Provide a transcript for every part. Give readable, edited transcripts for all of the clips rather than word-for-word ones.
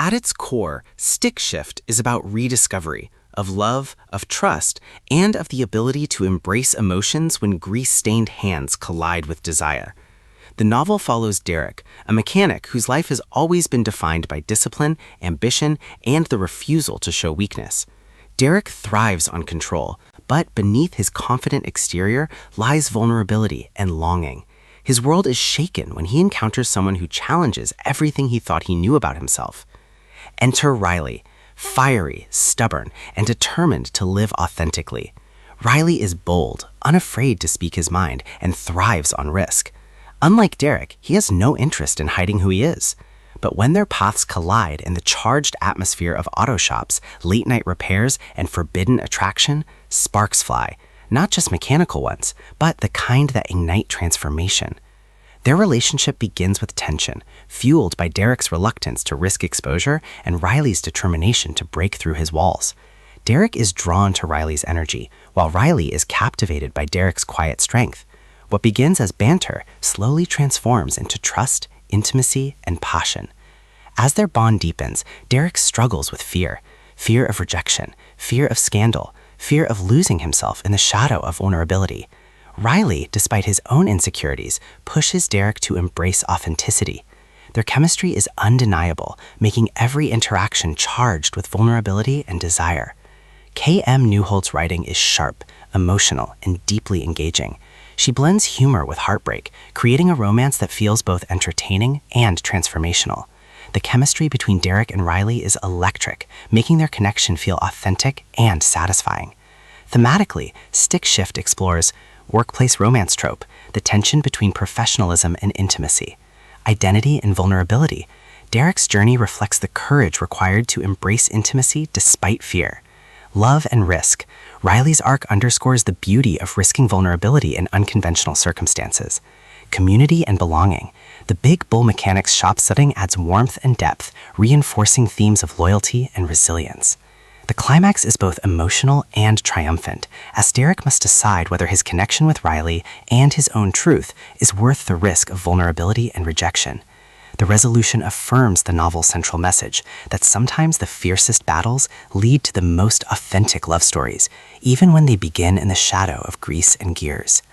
At its core, Stick Shift is about rediscovery of love, of trust, and of the ability to embrace emotions when grease-stained hands collide with desire. The novel follows Derek, a mechanic whose life has always been defined by discipline, ambition, and the refusal to show weakness. Derek thrives on control, but beneath his confident exterior lies vulnerability and longing. His world is shaken when he encounters someone who challenges everything he thought he knew about himself. Enter Riley, fiery, stubborn, and determined to live authentically. Riley is bold, unafraid to speak his mind, and thrives on risk. Unlike Derek, he has no interest in hiding who he is. But when their paths collide in the charged atmosphere of auto shops, late-night repairs, and forbidden attraction, sparks fly. Not just mechanical ones, but the kind that ignite transformation. Their relationship begins with tension, fueled by Derek's reluctance to risk exposure and Riley's determination to break through his walls. Derek is drawn to Riley's energy, while Riley is captivated by Derek's quiet strength. What begins as banter slowly transforms into trust, intimacy, and passion. As their bond deepens, Derek struggles with fear of rejection, fear of scandal, fear of losing himself in the shadow of vulnerability. Riley, despite his own insecurities, pushes Derek to embrace authenticity. Their chemistry is undeniable, making every interaction charged with vulnerability and desire. K.M. Neuhold's writing is sharp, emotional, and deeply engaging. She blends humor with heartbreak, creating a romance that feels both entertaining and transformational. The chemistry between Derek and Riley is electric, making their connection feel authentic and satisfying. Thematically, Stick Shift explores workplace romance trope, the tension between professionalism and intimacy, identity and vulnerability. Derek's journey reflects the courage required to embrace intimacy despite fear. Love and risk. Riley's arc underscores the beauty of risking vulnerability in unconventional circumstances. Community and belonging. The Big Bull Mechanics shop setting adds warmth and depth, reinforcing themes of loyalty and resilience. The climax is both emotional and triumphant, as Derek must decide whether his connection with Riley and his own truth is worth the risk of vulnerability and rejection. The resolution affirms the novel's central message that sometimes the fiercest battles lead to the most authentic love stories, even when they begin in the shadow of grease and gears.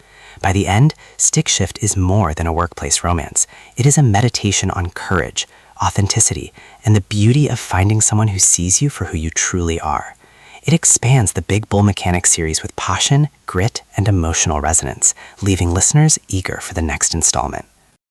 By the end, Stick Shift is more than a workplace romance. It is a meditation on courage, authenticity, and the beauty of finding someone who sees you for who you truly are. It expands the Big Bull Mechanics series with passion, grit, and emotional resonance, leaving listeners eager for the next installment.